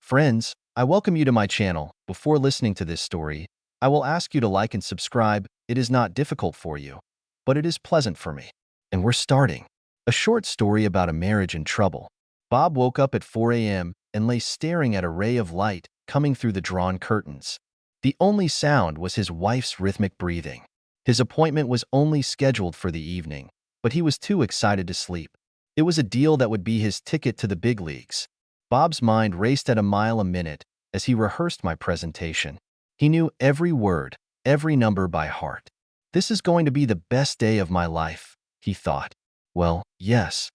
Friends, I welcome you to my channel. Before listening to this story, I will ask you to like and subscribe. It is not difficult for you, but it is pleasant for me. And we're starting. A short story about a marriage in trouble. Bob woke up at 4 a.m. and lay staring at a ray of light coming through the drawn curtains. The only sound was his wife's rhythmic breathing. His appointment was only scheduled for the evening, but he was too excited to sleep. It was a deal that would be his ticket to the big leagues. Bob's mind raced at a mile a minute as he rehearsed my presentation. He knew every word, every number by heart. This is going to be the best day of my life, he thought. Well, yes.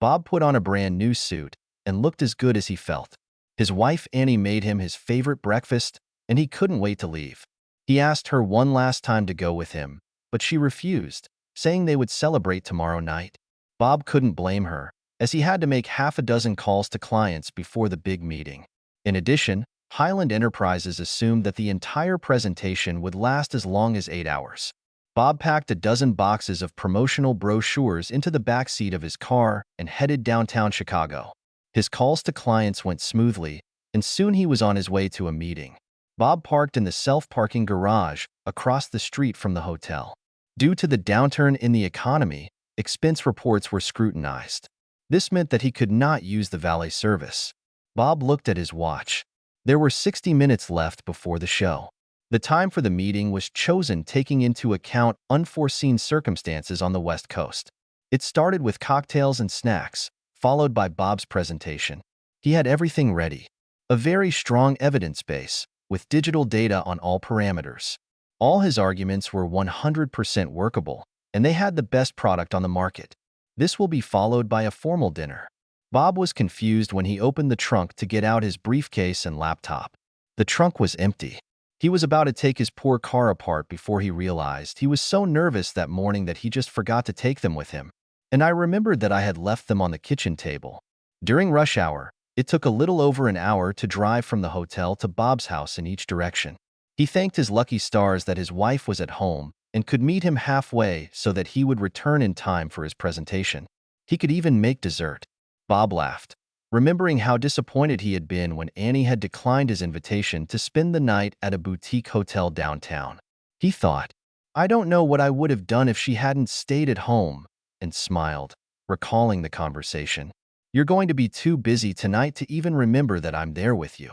Bob put on a brand new suit and looked as good as he felt. His wife Annie made him his favorite breakfast, and he couldn't wait to leave. He asked her one last time to go with him, but she refused, saying they would celebrate tomorrow night. Bob couldn't blame her, as he had to make half a dozen calls to clients before the big meeting. In addition, Highland Enterprises assumed that the entire presentation would last as long as 8 hours. Bob packed a dozen boxes of promotional brochures into the back seat of his car and headed downtown Chicago. His calls to clients went smoothly, and soon he was on his way to a meeting. Bob parked in the self-parking garage across the street from the hotel. Due to the downturn in the economy, expense reports were scrutinized. This meant that he could not use the valet service. Bob looked at his watch. There were 60 minutes left before the show. The time for the meeting was chosen taking into account unforeseen circumstances on the West Coast. It started with cocktails and snacks, followed by Bob's presentation. He had everything ready. A very strong evidence base, with digital data on all parameters. All his arguments were 100% workable, and they had the best product on the market. This will be followed by a formal dinner. Bob was confused when he opened the trunk to get out his briefcase and laptop. The trunk was empty. He was about to take his poor car apart before he realized he was so nervous that morning that he just forgot to take them with him. And I remembered that I had left them on the kitchen table. During rush hour, it took a little over an hour to drive from the hotel to Bob's house in each direction. He thanked his lucky stars that his wife was at home and could meet him halfway so that he would return in time for his presentation. He could even make dessert. Bob laughed, remembering how disappointed he had been when Annie had declined his invitation to spend the night at a boutique hotel downtown. He thought, I don't know what I would have done if she hadn't stayed at home, and smiled, recalling the conversation. You're going to be too busy tonight to even remember that I'm there with you.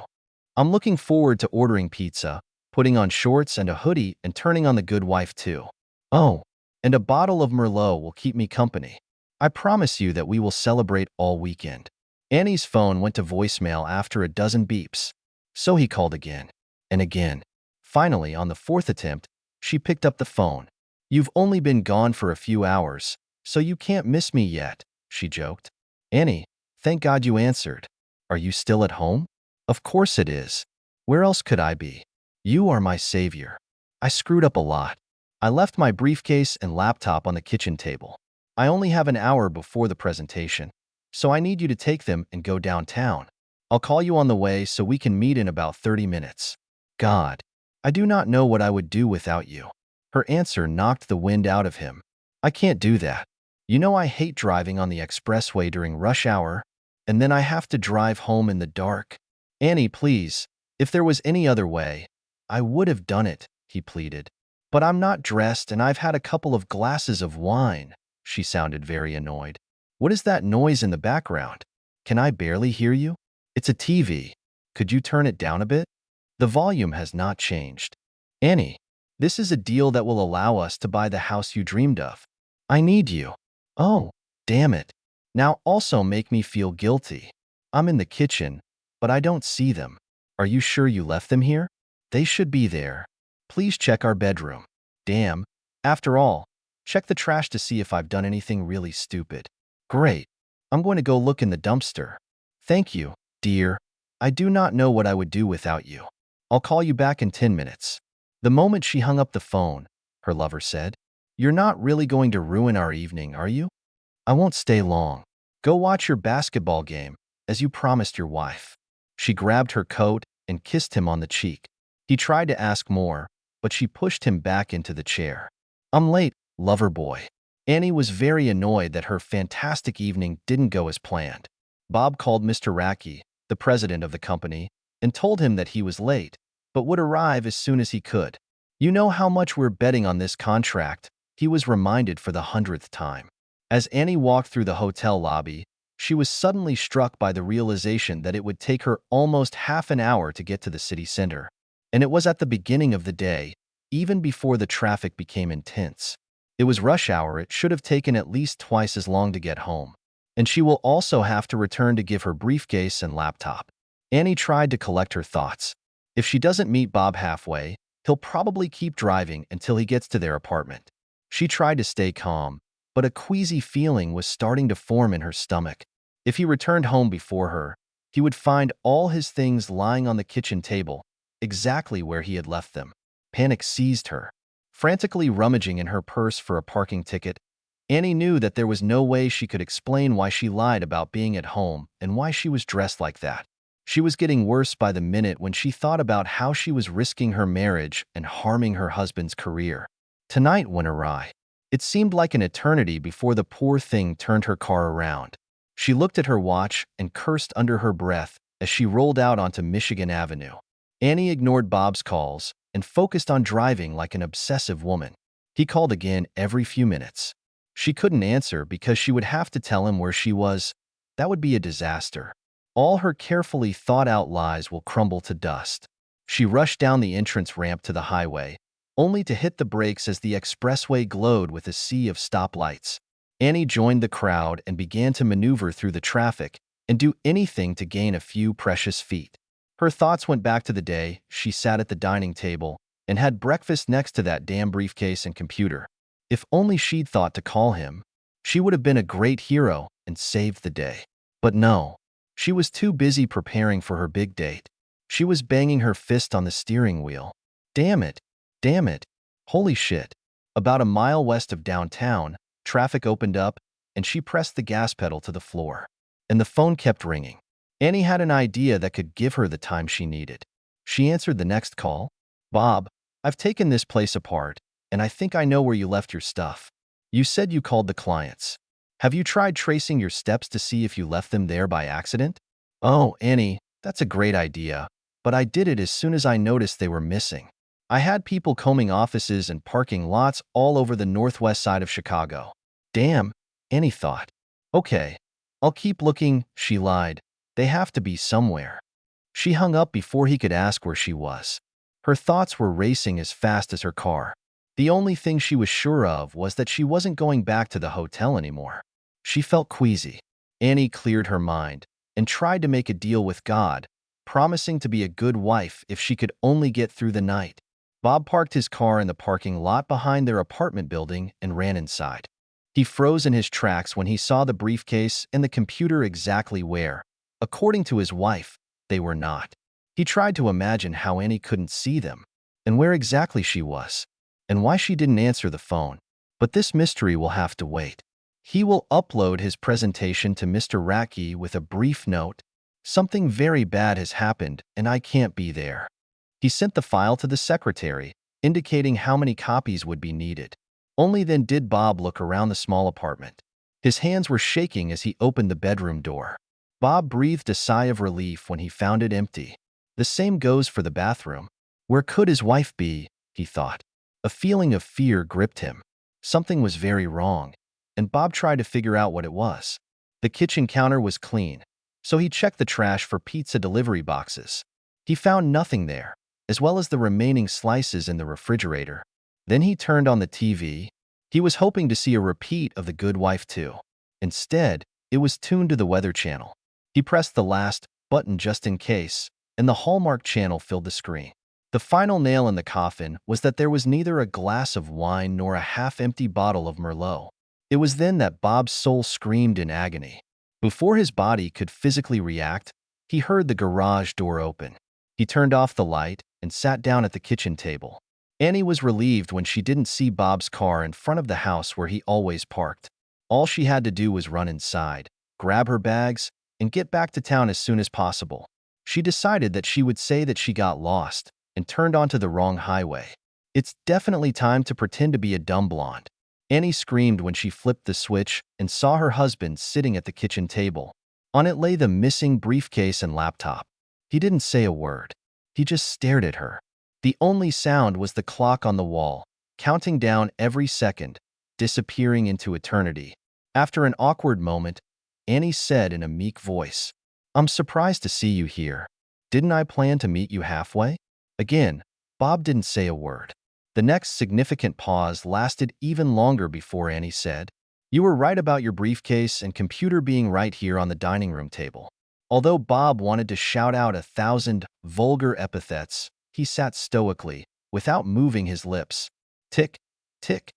I'm looking forward to ordering pizza, putting on shorts and a hoodie and turning on The Good Wife too. Oh, and a bottle of Merlot will keep me company. I promise you that we will celebrate all weekend. Annie's phone went to voicemail after a dozen beeps, so he called again and again. Finally, on the fourth attempt, she picked up the phone. You've only been gone for a few hours, so you can't miss me yet, she joked. Annie, thank God you answered. Are you still at home? Of course it is. Where else could I be? You are my savior. I screwed up a lot. I left my briefcase and laptop on the kitchen table. I only have an hour before the presentation, so I need you to take them and go downtown. I'll call you on the way so we can meet in about 30 minutes. God, I do not know what I would do without you. Her answer knocked the wind out of him. I can't do that. You know I hate driving on the expressway during rush hour, and then I have to drive home in the dark. Annie, please, if there was any other way, I would have done it, he pleaded. But I'm not dressed and I've had a couple of glasses of wine. She sounded very annoyed. What is that noise in the background? Can I barely hear you? It's a TV. Could you turn it down a bit? The volume has not changed. Annie, this is a deal that will allow us to buy the house you dreamed of. I need you. Oh, damn it. Now also make me feel guilty. I'm in the kitchen, but I don't see them. Are you sure you left them here? They should be there. Please check our bedroom. Damn. After all, check the trash to see if I've done anything really stupid. Great. I'm going to go look in the dumpster. Thank you, dear. I do not know what I would do without you. I'll call you back in 10 minutes. The moment she hung up the phone, her lover said, You're not really going to ruin our evening, are you? I won't stay long. Go watch your basketball game, as you promised your wife. She grabbed her coat and kissed him on the cheek. He tried to ask more, but she pushed him back into the chair. I'm late, lover boy. Annie was very annoyed that her fantastic evening didn't go as planned. Bob called Mr. Racky, the president of the company, and told him that he was late, but would arrive as soon as he could. "You know how much we're betting on this contract," he was reminded for the 100th time. As Annie walked through the hotel lobby, she was suddenly struck by the realization that it would take her almost half an hour to get to the city center. And it was at the beginning of the day, even before the traffic became intense. It was rush hour. It should have taken at least twice as long to get home. And she will also have to return to give her briefcase and laptop. Annie tried to collect her thoughts. If she doesn't meet Bob halfway, he'll probably keep driving until he gets to their apartment. She tried to stay calm, but a queasy feeling was starting to form in her stomach. If he returned home before her, he would find all his things lying on the kitchen table, exactly where he had left them. Panic seized her. Frantically rummaging in her purse for a parking ticket, Annie knew that there was no way she could explain why she lied about being at home and why she was dressed like that. She was getting worse by the minute when she thought about how she was risking her marriage and harming her husband's career. Tonight went awry. It seemed like an eternity before the poor thing turned her car around. She looked at her watch and cursed under her breath as she rolled out onto Michigan Avenue. Annie ignored Bob's calls and focused on driving like an obsessive woman. He called again every few minutes. She couldn't answer because she would have to tell him where she was. That would be a disaster. All her carefully thought-out lies will crumble to dust. She rushed down the entrance ramp to the highway, only to hit the brakes as the expressway glowed with a sea of stoplights. Annie joined the crowd and began to maneuver through the traffic and do anything to gain a few precious feet. Her thoughts went back to the day she sat at the dining table and had breakfast next to that damn briefcase and computer. If only she'd thought to call him, she would have been a great hero and saved the day. But no. She was too busy preparing for her big date. She was banging her fist on the steering wheel. Damn it. Damn it. Holy shit. About a mile west of downtown, traffic opened up, and she pressed the gas pedal to the floor. And the phone kept ringing. Annie had an idea that could give her the time she needed. She answered the next call. "Bob, I've taken this place apart, and I think I know where you left your stuff. You said you called the clients. Have you tried tracing your steps to see if you left them there by accident?" "Oh, Annie, that's a great idea, but I did it as soon as I noticed they were missing. I had people combing offices and parking lots all over the northwest side of Chicago." "Damn," Annie thought. "Okay, I'll keep looking," she lied. "They have to be somewhere." She hung up before he could ask where she was. Her thoughts were racing as fast as her car. The only thing she was sure of was that she wasn't going back to the hotel anymore. She felt queasy. Annie cleared her mind and tried to make a deal with God, promising to be a good wife if she could only get through the night. Bob parked his car in the parking lot behind their apartment building and ran inside. He froze in his tracks when he saw the briefcase and the computer exactly where, according to his wife, they were not. He tried to imagine how Annie couldn't see them, and where exactly she was, and why she didn't answer the phone. But this mystery will have to wait. He will upload his presentation to Mr. Ratke with a brief note. "Something very bad has happened, and I can't be there." He sent the file to the secretary, indicating how many copies would be needed. Only then did Bob look around the small apartment. His hands were shaking as he opened the bedroom door. Bob breathed a sigh of relief when he found it empty. The same goes for the bathroom. Where could his wife be, he thought. A feeling of fear gripped him. Something was very wrong, and Bob tried to figure out what it was. The kitchen counter was clean, so he checked the trash for pizza delivery boxes. He found nothing there, as well as the remaining slices in the refrigerator. Then he turned on the TV. He was hoping to see a repeat of The Good Wife 2. Instead, it was tuned to the Weather Channel. He pressed the last button just in case, and the Hallmark Channel filled the screen. The final nail in the coffin was that there was neither a glass of wine nor a half-empty bottle of Merlot. It was then that Bob's soul screamed in agony. Before his body could physically react, he heard the garage door open. He turned off the light and sat down at the kitchen table. Annie was relieved when she didn't see Bob's car in front of the house where he always parked. All she had to do was run inside, grab her bags, and get back to town as soon as possible. She decided that she would say that she got lost and turned onto the wrong highway. It's definitely time to pretend to be a dumb blonde. Annie screamed when she flipped the switch and saw her husband sitting at the kitchen table. On it lay the missing briefcase and laptop. He didn't say a word. He just stared at her. The only sound was the clock on the wall, counting down every second, disappearing into eternity. After an awkward moment, Annie said in a meek voice, "I'm surprised to see you here. Didn't I plan to meet you halfway?" Again, Bob didn't say a word. The next significant pause lasted even longer before Annie said, "You were right about your briefcase and computer being right here on the dining room table." Although Bob wanted to shout out 1,000 vulgar epithets, he sat stoically, without moving his lips. Tick, tick,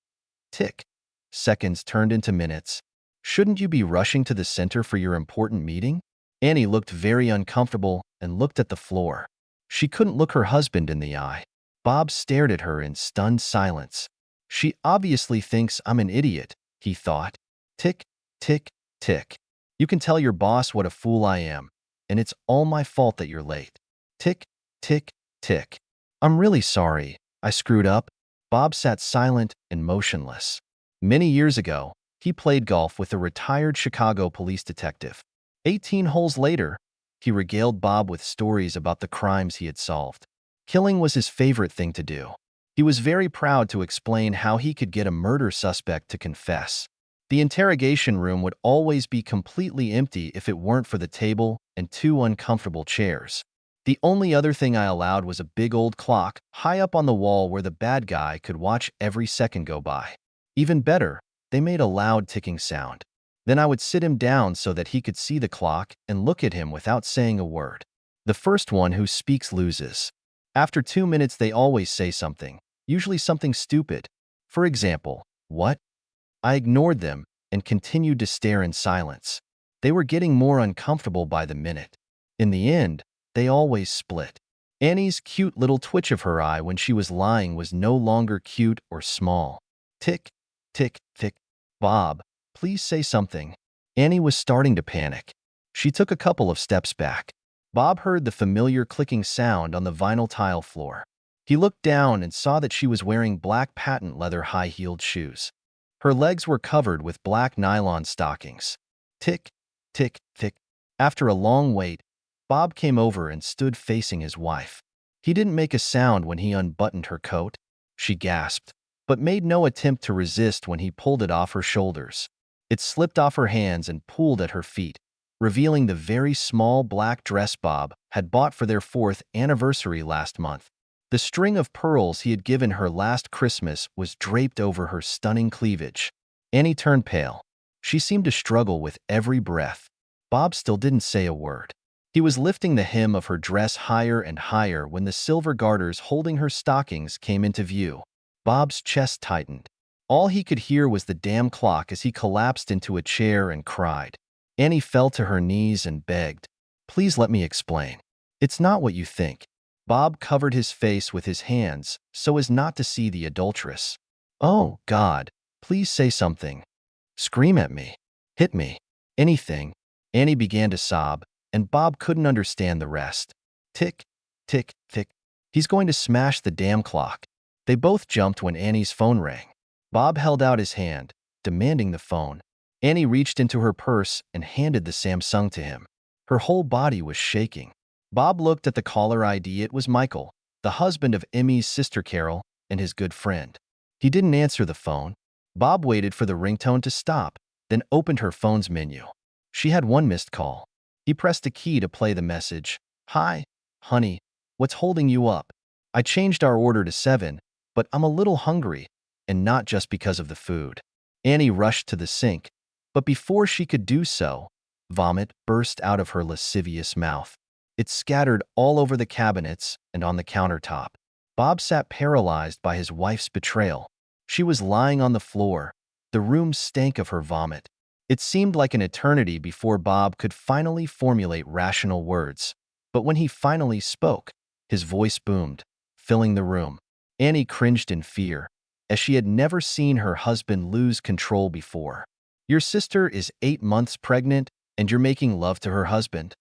tick. Seconds turned into minutes. "Shouldn't you be rushing to the center for your important meeting?" Annie looked very uncomfortable and looked at the floor. She couldn't look her husband in the eye. Bob stared at her in stunned silence. "She obviously thinks I'm an idiot," he thought. Tick, tick, tick. "You can tell your boss what a fool I am, and it's all my fault that you're late." Tick, tick, tick. "I'm really sorry. I screwed up." Bob sat silent and motionless. Many years ago, he played golf with a retired Chicago police detective. 18 holes later, he regaled Bob with stories about the crimes he had solved. Killing was his favorite thing to do. He was very proud to explain how he could get a murder suspect to confess. The interrogation room would always be completely empty if it weren't for the table and 2 uncomfortable chairs. The only other thing I allowed was a big old clock high up on the wall where the bad guy could watch every second go by. Even better, they made a loud ticking sound. Then I would sit him down so that he could see the clock and look at him without saying a word. The first one who speaks loses. After 2 minutes they always say something, usually something stupid. For example, "What?" I ignored them and continued to stare in silence. They were getting more uncomfortable by the minute. In the end, they always split. Annie's cute little twitch of her eye when she was lying was no longer cute or small. Tick, tick, tick. "Bob, please say something." Annie was starting to panic. She took a couple of steps back. Bob heard the familiar clicking sound on the vinyl tile floor. He looked down and saw that she was wearing black patent leather high-heeled shoes. Her legs were covered with black nylon stockings. Tick, tick, tick. After a long wait, Bob came over and stood facing his wife. He didn't make a sound when he unbuttoned her coat. She gasped, but made no attempt to resist when he pulled it off her shoulders. It slipped off her hands and pooled at her feet, revealing the very small black dress Bob had bought for their 4th anniversary last month. The string of pearls he had given her last Christmas was draped over her stunning cleavage. Annie turned pale. She seemed to struggle with every breath. Bob still didn't say a word. He was lifting the hem of her dress higher and higher when the silver garters holding her stockings came into view. Bob's chest tightened. All he could hear was the damn clock as he collapsed into a chair and cried. Annie fell to her knees and begged, "Please let me explain. It's not what you think." Bob covered his face with his hands so as not to see the adulteress. "Oh, God, please say something. Scream at me. Hit me. Anything." Annie began to sob, and Bob couldn't understand the rest. Tick, tick, tick. "He's going to smash the damn clock." They both jumped when Annie's phone rang. Bob held out his hand, demanding the phone. Annie reached into her purse and handed the Samsung to him. Her whole body was shaking. Bob looked at the caller ID. It was Michael, the husband of Emmy's sister Carol and his good friend. He didn't answer the phone. Bob waited for the ringtone to stop, then opened her phone's menu. She had 1 missed call. He pressed a key to play the message. "Hi, honey, what's holding you up? I changed our order to 7, but I'm a little hungry, and not just because of the food." Annie rushed to the sink, but before she could do so, vomit burst out of her lascivious mouth. It scattered all over the cabinets and on the countertop. Bob sat paralyzed by his wife's betrayal. She was lying on the floor. The room stank of her vomit. It seemed like an eternity before Bob could finally formulate rational words. But when he finally spoke, his voice boomed, filling the room. Annie cringed in fear, as she had never seen her husband lose control before. "Your sister is 8 months pregnant, and you're making love to her husband?"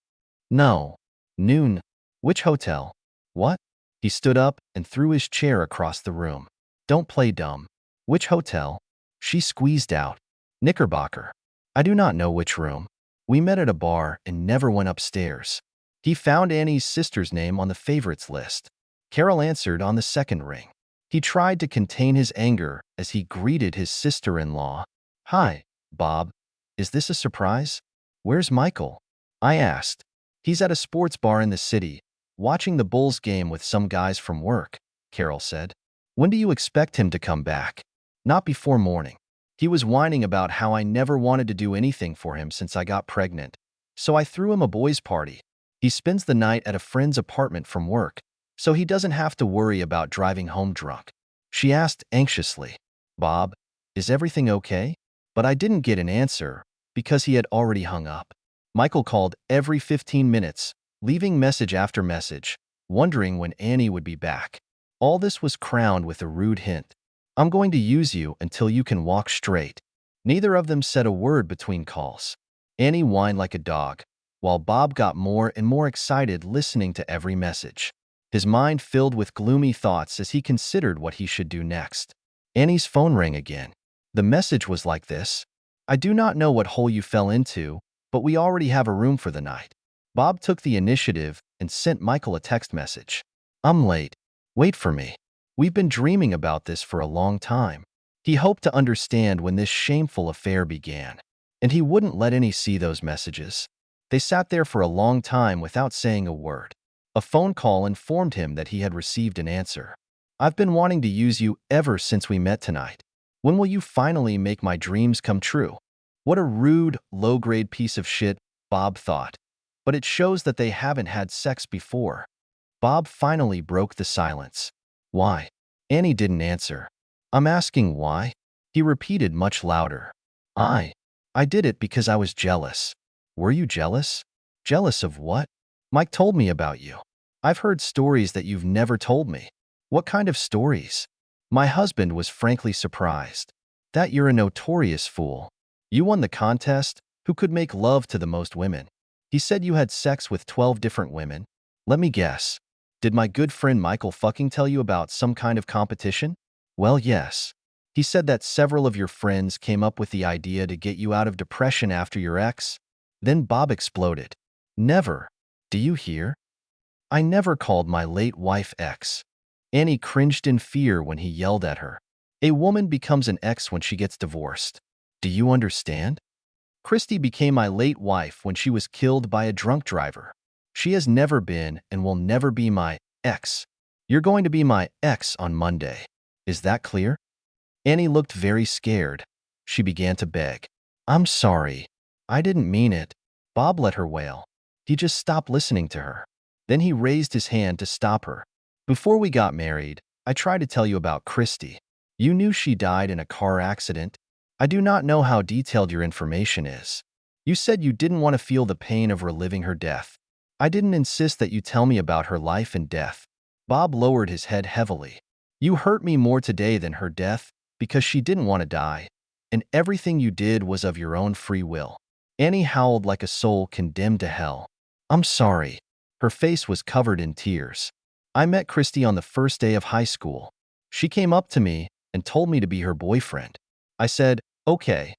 "No." "Noon. Which hotel?" "What?" He stood up and threw his chair across the room. "Don't play dumb." "Which hotel?" She squeezed out. "Knickerbocker." "I do not know which room." We met at a bar and never went upstairs. He found Annie's sister's name on the favorites list. Carol answered on the second ring. He tried to contain his anger as he greeted his sister-in-law. "Hi, Bob. Is this a surprise? Where's Michael?" I asked. "He's at a sports bar in the city, watching the Bulls game with some guys from work," Carol said. "When do you expect him to come back?" "Not before morning." He was whining about how I never wanted to do anything for him since I got pregnant, so I threw him a boys' party. He spends the night at a friend's apartment from work, so he doesn't have to worry about driving home drunk. She asked anxiously, "Bob, is everything okay?" But I didn't get an answer because he had already hung up. Michael called every 15 minutes, leaving message after message, wondering when Annie would be back. All this was crowned with a rude hint. "I'm going to use you until you can walk straight." Neither of them said a word between calls. Annie whined like a dog, while Bob got more and more excited listening to every message. His mind filled with gloomy thoughts as he considered what he should do next. Annie's phone rang again. The message was like this: "I do not know what hole you fell into, but we already have a room for the night." Bob took the initiative and sent Michael a text message. "I'm late. Wait for me. We've been dreaming about this for a long time." He hoped to understand when this shameful affair began, and he wouldn't let Annie see those messages. They sat there for a long time without saying a word. A phone call informed him that he had received an answer. "I've been wanting to use you ever since we met tonight. When will you finally make my dreams come true?" What a rude, low-grade piece of shit, Bob thought. But it shows that they haven't had sex before. Bob finally broke the silence. "Why?" Annie didn't answer. "I'm asking why?" He repeated much louder. I did it because I was jealous." "Were you jealous?" "Jealous of what?" "Mike told me about you. I've heard stories that you've never told me." "What kind of stories?" "My husband was frankly surprised." "That you're a notorious fool. You won the contest, who could make love to the most women. He said you had sex with 12 different women." "Let me guess. Did my good friend Michael fucking tell you about some kind of competition?" "Well, yes. He said that several of your friends came up with the idea to get you out of depression after your ex." Then Bob exploded. "Never. Do you hear? I never called my late wife ex." Annie cringed in fear when he yelled at her. "A woman becomes an ex when she gets divorced. Do you understand? Christy became my late wife when she was killed by a drunk driver. She has never been and will never be my ex. You're going to be my ex on Monday. Is that clear?" Annie looked very scared. She began to beg. "I'm sorry. I didn't mean it." Bob let her wail. He just stopped listening to her. Then he raised his hand to stop her. "Before we got married, I tried to tell you about Christy. You knew she died in a car accident. I do not know how detailed your information is. You said you didn't want to feel the pain of reliving her death. I didn't insist that you tell me about her life and death." Bob lowered his head heavily. "You hurt me more today than her death because she didn't want to die, and everything you did was of your own free will." Annie howled like a soul condemned to hell. "I'm sorry." Her face was covered in tears. "I met Christy on the first day of high school. She came up to me and told me to be her boyfriend. I said, okay,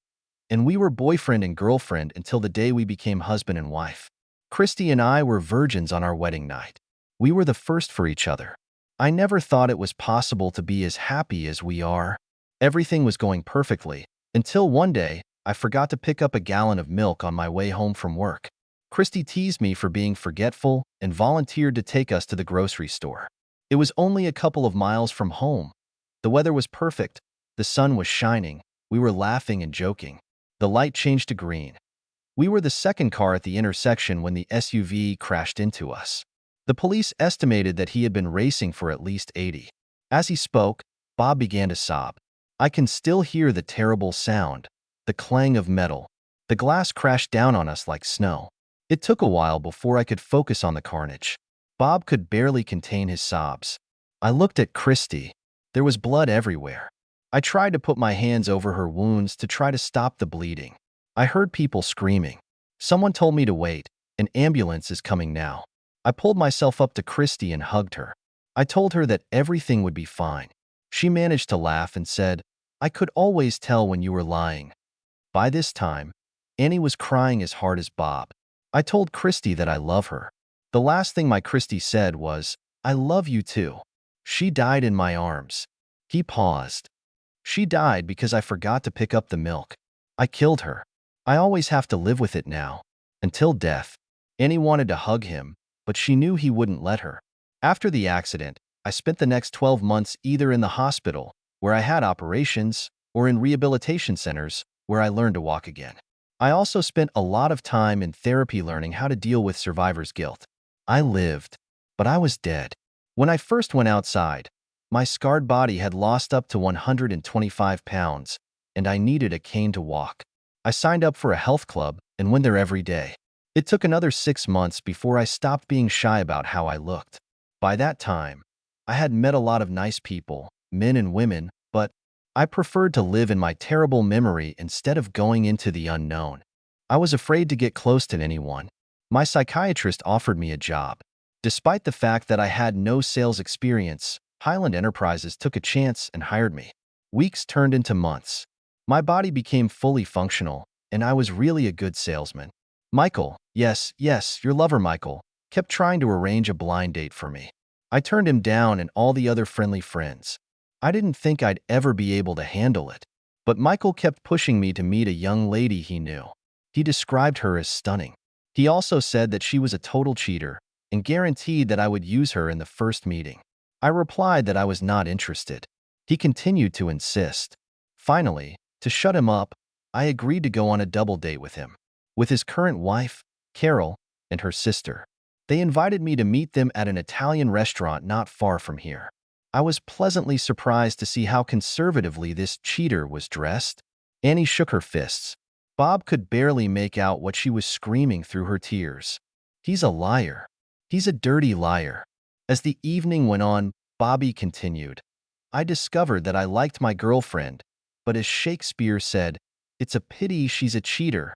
and we were boyfriend and girlfriend until the day we became husband and wife. Christy and I were virgins on our wedding night. We were the first for each other. I never thought it was possible to be as happy as we are. Everything was going perfectly, until one day, I forgot to pick up a gallon of milk on my way home from work. Christy teased me for being forgetful and volunteered to take us to the grocery store. It was only a couple of miles from home. The weather was perfect. The sun was shining. We were laughing and joking. The light changed to green. We were the second car at the intersection when the SUV crashed into us. The police estimated that he had been racing for at least 80. As he spoke, Bob began to sob. I can still hear the terrible sound, the clang of metal. The glass crashed down on us like snow. It took a while before I could focus on the carnage. Bob could barely contain his sobs. I looked at Christy. There was blood everywhere. I tried to put my hands over her wounds to try to stop the bleeding. I heard people screaming. Someone told me to wait. An ambulance is coming now. I pulled myself up to Christy and hugged her. I told her that everything would be fine. She managed to laugh and said, I could always tell when you were lying. By this time, Annie was crying as hard as Bob. I told Christy that I love her. The last thing my Christy said was, "I love you too." She died in my arms. He paused. She died because I forgot to pick up the milk. I killed her. I always have to live with it now. Until death. Annie wanted to hug him, but she knew he wouldn't let her. After the accident, I spent the next 12 months either in the hospital, where I had operations, or in rehabilitation centers, where I learned to walk again. I also spent a lot of time in therapy learning how to deal with survivor's guilt. I lived, but I was dead. When I first went outside, my scarred body had lost up to 125 pounds, and I needed a cane to walk. I signed up for a health club and went there every day. It took another 6 months before I stopped being shy about how I looked. By that time, I had met a lot of nice people, men and women, but I preferred to live in my terrible memory instead of going into the unknown. I was afraid to get close to anyone. My psychiatrist offered me a job. Despite the fact that I had no sales experience, Highland Enterprises took a chance and hired me. Weeks turned into months. My body became fully functional, and I was really a good salesman. Michael, yes, your lover Michael, kept trying to arrange a blind date for me. I turned him down and all the other friendly friends. I didn't think I'd ever be able to handle it. But Michael kept pushing me to meet a young lady he knew. He described her as stunning. He also said that she was a total cheater and guaranteed that I would use her in the first meeting. I replied that I was not interested. He continued to insist. Finally, to shut him up, I agreed to go on a double date with him. With his current wife, Carol, and her sister. They invited me to meet them at an Italian restaurant not far from here. I was pleasantly surprised to see how conservatively this cheater was dressed. Annie shook her fists. Bob could barely make out what she was screaming through her tears. He's a liar. He's a dirty liar. As the evening went on, Bobby continued. I discovered that I liked my girlfriend, but as Shakespeare said, it's a pity she's a cheater.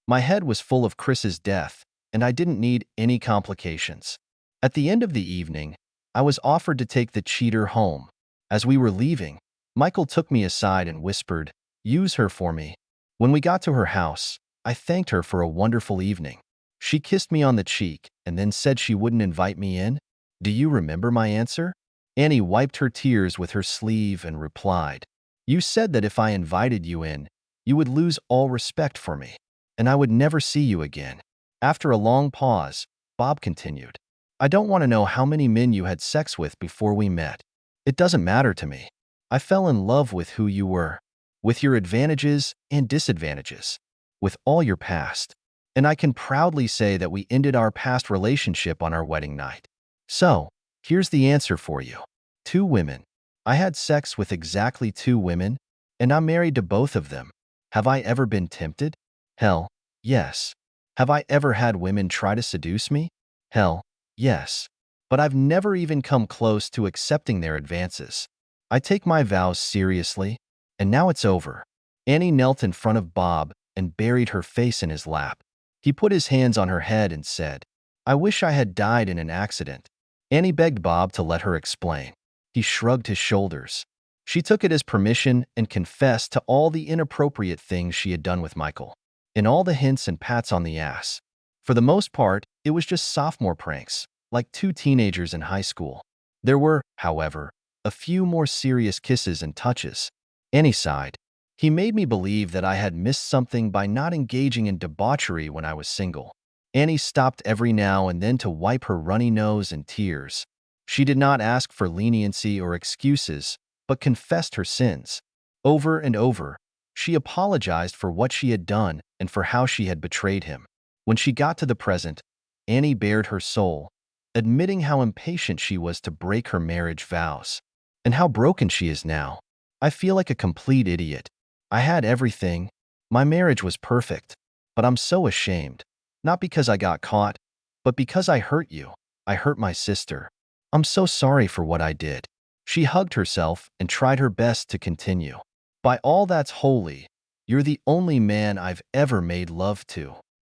My head was full of Chris's death, and I didn't need any complications. At the end of the evening, I was offered to take the cheater home. As we were leaving, Michael took me aside and whispered, "Use her for me." When we got to her house, I thanked her for a wonderful evening. She kissed me on the cheek and then said she wouldn't invite me in. Do you remember my answer? Annie wiped her tears with her sleeve and replied, "You said that if I invited you in, you would lose all respect for me, and I would never see you again." After a long pause, Bob continued, "I don't want to know how many men you had sex with before we met. It doesn't matter to me. I fell in love with who you were, with your advantages and disadvantages, with all your past. And I can proudly say that we ended our past relationship on our wedding night. So, here's the answer for you. 2 women. I had sex with exactly 2 women, and I'm married to both of them. Have I ever been tempted? Hell, yes. Have I ever had women try to seduce me? Hell, yes. But I've never even come close to accepting their advances. I take my vows seriously, and now it's over." Annie knelt in front of Bob and buried her face in his lap. He put his hands on her head and said, "I wish I had died in an accident." Annie begged Bob to let her explain. He shrugged his shoulders. She took it as permission and confessed to all the inappropriate things she had done with Michael, and all the hints and pats on the ass. For the most part, it was just sophomore pranks, like 2 teenagers in high school. There were, however, a few more serious kisses and touches. Annie sighed. He made me believe that I had missed something by not engaging in debauchery when I was single. Annie stopped every now and then to wipe her runny nose and tears. She did not ask for leniency or excuses, but confessed her sins. Over and over, she apologized for what she had done and for how she had betrayed him. When she got to the present, Annie bared her soul, admitting how impatient she was to break her marriage vows, and how broken she is now. "I feel like a complete idiot. I had everything. My marriage was perfect. But I'm so ashamed. Not because I got caught, but because I hurt you. I hurt my sister. I'm so sorry for what I did." She hugged herself and tried her best to continue. "By all that's holy, you're the only man I've ever made love to.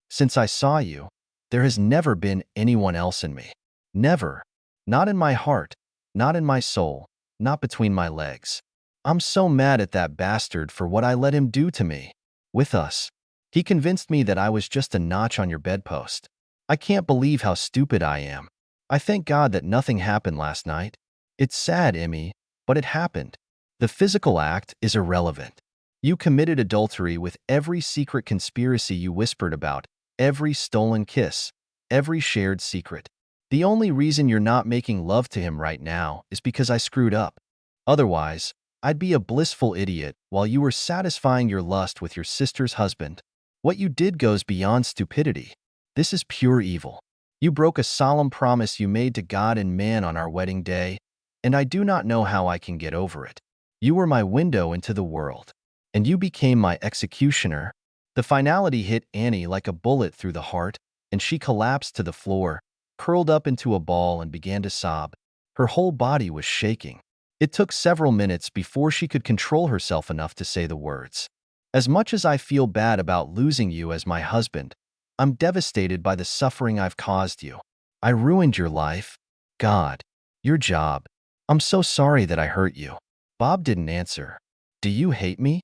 Since I saw you, there has never been anyone else in me. Never. Not in my heart, not in my soul, not between my legs. I'm so mad at that bastard for what I let him do to me. With us. He convinced me that I was just a notch on your bedpost. I can't believe how stupid I am. I thank God that nothing happened last night. It's sad, Emmy, but it happened. The physical act is irrelevant. You committed adultery with every secret conspiracy you whispered about, every stolen kiss, every shared secret. The only reason you're not making love to him right now is because I screwed up. Otherwise, I'd be a blissful idiot while you were satisfying your lust with your sister's husband. What you did goes beyond stupidity. This is pure evil. You broke a solemn promise you made to God and man on our wedding day, and I do not know how I can get over it. You were my window into the world, and you became my executioner. The finality hit Annie like a bullet through the heart, and she collapsed to the floor, curled up into a ball and began to sob. Her whole body was shaking. It took several minutes before she could control herself enough to say the words. As much as I feel bad about losing you as my husband, I'm devastated by the suffering I've caused you. I ruined your life, God, your job. I'm so sorry that I hurt you. Bob didn't answer. Do you hate me?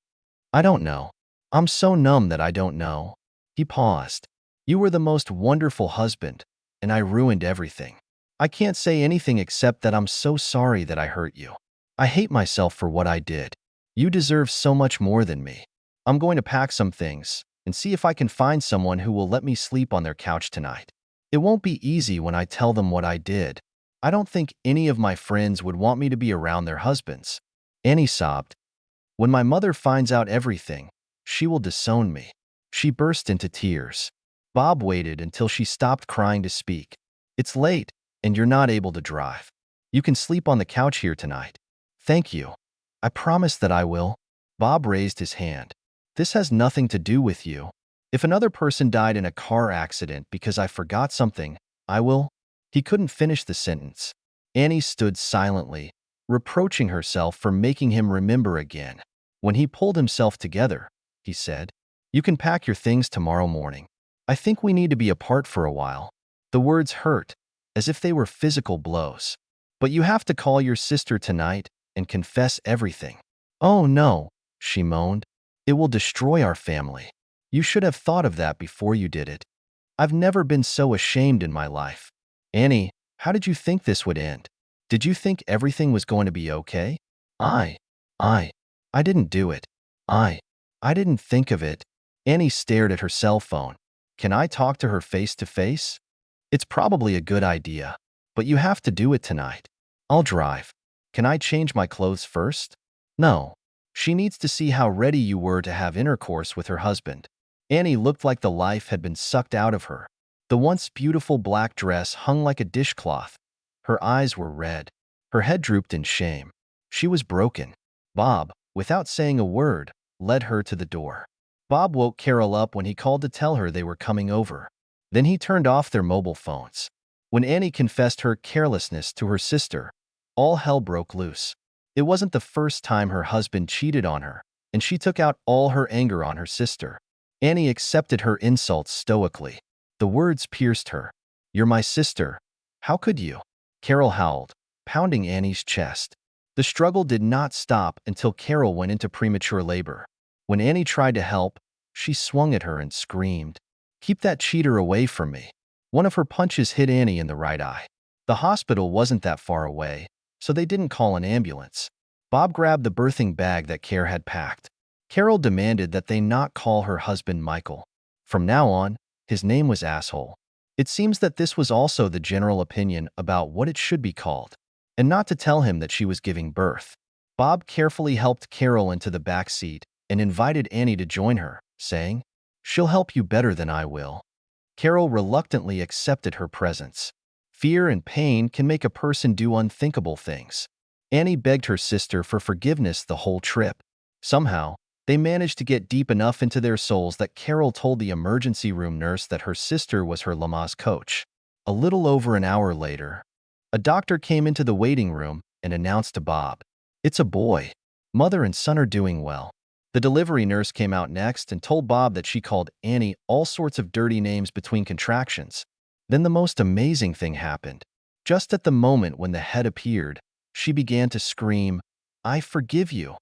I don't know. I'm so numb that I don't know. He paused. You were the most wonderful husband, and I ruined everything. I can't say anything except that I'm so sorry that I hurt you. I hate myself for what I did. You deserve so much more than me. I'm going to pack some things and see if I can find someone who will let me sleep on their couch tonight. It won't be easy when I tell them what I did. I don't think any of my friends would want me to be around their husbands. Annie sobbed. When my mother finds out everything, she will disown me. She burst into tears. Bob waited until she stopped crying to speak. It's late, and you're not able to drive. You can sleep on the couch here tonight. Thank you. I promise that I will. Bob raised his hand. This has nothing to do with you. If another person died in a car accident because I forgot something, I will. He couldn't finish the sentence. Annie stood silently, reproaching herself for making him remember again. When he pulled himself together, he said, You can pack your things tomorrow morning. I think we need to be apart for a while. The words hurt, as if they were physical blows. But you have to call your sister tonight and confess everything. Oh no, she moaned. It will destroy our family. You should have thought of that before you did it. I've never been so ashamed in my life. Annie, how did you think this would end? Did you think everything was going to be okay? I didn't do it. I didn't think of it. Annie stared at her cell phone. Can I talk to her face to face? It's probably a good idea, but you have to do it tonight. I'll drive. Can I change my clothes first? No. She needs to see how ready you were to have intercourse with her husband. Annie looked like the life had been sucked out of her. The once beautiful black dress hung like a dishcloth. Her eyes were red. Her head drooped in shame. She was broken. Bob, without saying a word, led her to the door. Bob woke Carol up when he called to tell her they were coming over. Then he turned off their mobile phones. When Annie confessed her carelessness to her sister, all hell broke loose. It wasn't the first time her husband cheated on her, and she took out all her anger on her sister. Annie accepted her insults stoically. The words pierced her. You're my sister. How could you? Carol howled, pounding Annie's chest. The struggle did not stop until Carol went into premature labor. When Annie tried to help, she swung at her and screamed, Keep that cheater away from me. One of her punches hit Annie in the right eye. The hospital wasn't that far away, so they didn't call an ambulance. Bob grabbed the birthing bag that Care had packed. Carol demanded that they not call her husband Michael. From now on, his name was Asshole. It seems that this was also the general opinion about what it should be called, and not to tell him that she was giving birth. Bob carefully helped Carol into the back seat and invited Annie to join her, saying, She'll help you better than I will. Carol reluctantly accepted her presence. Fear and pain can make a person do unthinkable things. Annie begged her sister for forgiveness the whole trip. Somehow, they managed to get deep enough into their souls that Carol told the emergency room nurse that her sister was her Lamaze coach. A little over an hour later, a doctor came into the waiting room and announced to Bob, It's a boy. Mother and son are doing well. The delivery nurse came out next and told Bob that she called Annie all sorts of dirty names between contractions. Then the most amazing thing happened. Just at the moment when the head appeared, she began to scream, I forgive you.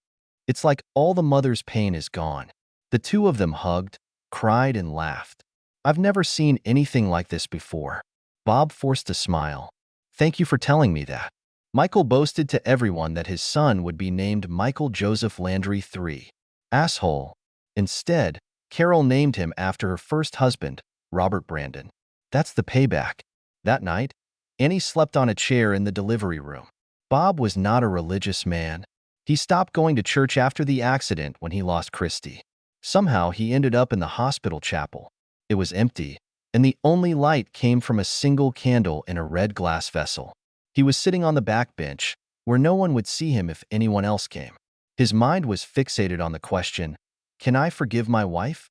It's like all the mother's pain is gone. The two of them hugged, cried and laughed. I've never seen anything like this before. Bob forced a smile. Thank you for telling me that. Michael boasted to everyone that his son would be named Michael Joseph Landry III. Asshole. Instead, Carol named him after her first husband, Robert Brandon. That's the payback. That night, Annie slept on a chair in the delivery room. Bob was not a religious man. He stopped going to church after the accident when he lost Christy. Somehow, he ended up in the hospital chapel. It was empty, and the only light came from a single candle in a red glass vessel. He was sitting on the back bench, where no one would see him if anyone else came. His mind was fixated on the question, can I forgive my wife?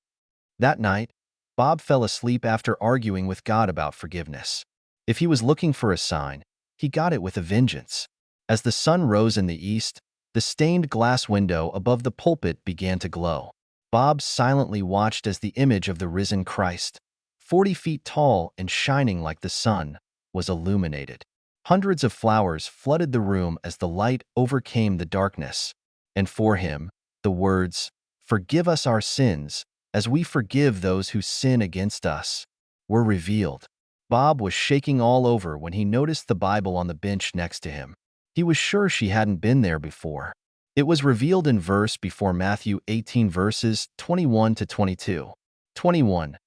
That night, Bob fell asleep after arguing with God about forgiveness. If he was looking for a sign, he got it with a vengeance. As the sun rose in the east, the stained glass window above the pulpit began to glow. Bob silently watched as the image of the risen Christ, 40 feet tall and shining like the sun, was illuminated. Hundreds of flowers flooded the room as the light overcame the darkness. And for him, the words, "Forgive us our sins, as we forgive those who sin against us," were revealed. Bob was shaking all over when he noticed the Bible on the bench next to him. He was sure she hadn't been there before. It was revealed in verse before Matthew 18 verses 21 to 22. 21.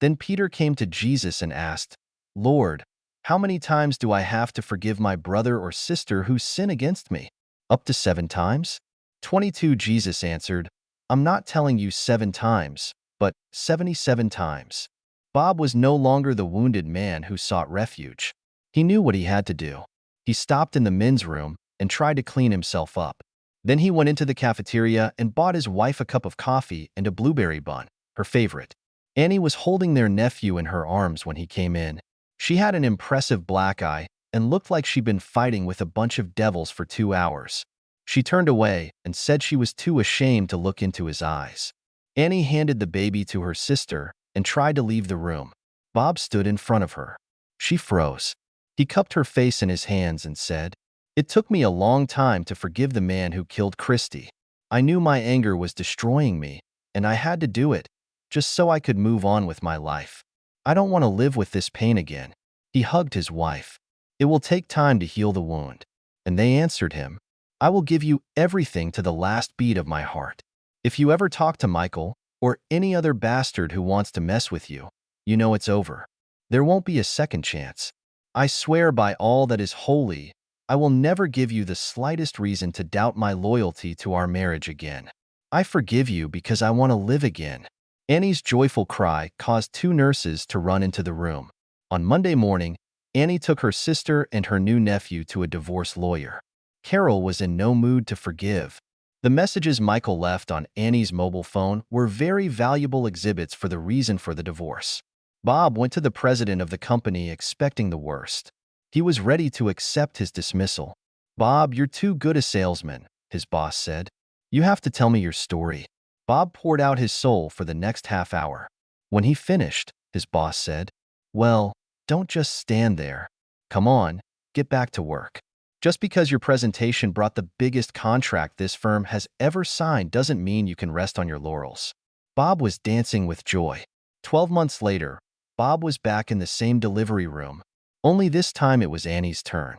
Then Peter came to Jesus and asked, "Lord, how many times do I have to forgive my brother or sister who sin against me? Up to 7 times?" 22. Jesus answered, "I'm not telling you 7 times, but 77 times." Bob was no longer the wounded man who sought refuge. He knew what he had to do. He stopped in the men's room and tried to clean himself up. Then he went into the cafeteria and bought his wife a cup of coffee and a blueberry bun, her favorite. Annie was holding their nephew in her arms when he came in. She had an impressive black eye and looked like she'd been fighting with a bunch of devils for 2 hours. She turned away and said she was too ashamed to look into his eyes. Annie handed the baby to her sister and tried to leave the room. Bob stood in front of her. She froze. He cupped her face in his hands and said, "It took me a long time to forgive the man who killed Christy. I knew my anger was destroying me, and I had to do it, just so I could move on with my life. I don't want to live with this pain again." He hugged his wife. "It will take time to heal the wound." And they answered him, "I will give you everything to the last beat of my heart. If you ever talk to Michael or any other bastard who wants to mess with you, you know it's over. There won't be a second chance. I swear by all that is holy, I will never give you the slightest reason to doubt my loyalty to our marriage again. I forgive you because I want to live again." Annie's joyful cry caused 2 nurses to run into the room. On Monday morning, Annie took her sister and her new nephew to a divorce lawyer. Carol was in no mood to forgive. The messages Michael left on Annie's mobile phone were very valuable exhibits for the reason for the divorce. Bob went to the president of the company expecting the worst. He was ready to accept his dismissal. "Bob, you're too good a salesman," his boss said. "You have to tell me your story." Bob poured out his soul for the next half hour. When he finished, his boss said, "Well, don't just stand there. Come on, get back to work. Just because your presentation brought the biggest contract this firm has ever signed doesn't mean you can rest on your laurels." Bob was dancing with joy. 12 months later, Bob was back in the same delivery room. Only this time it was Annie's turn.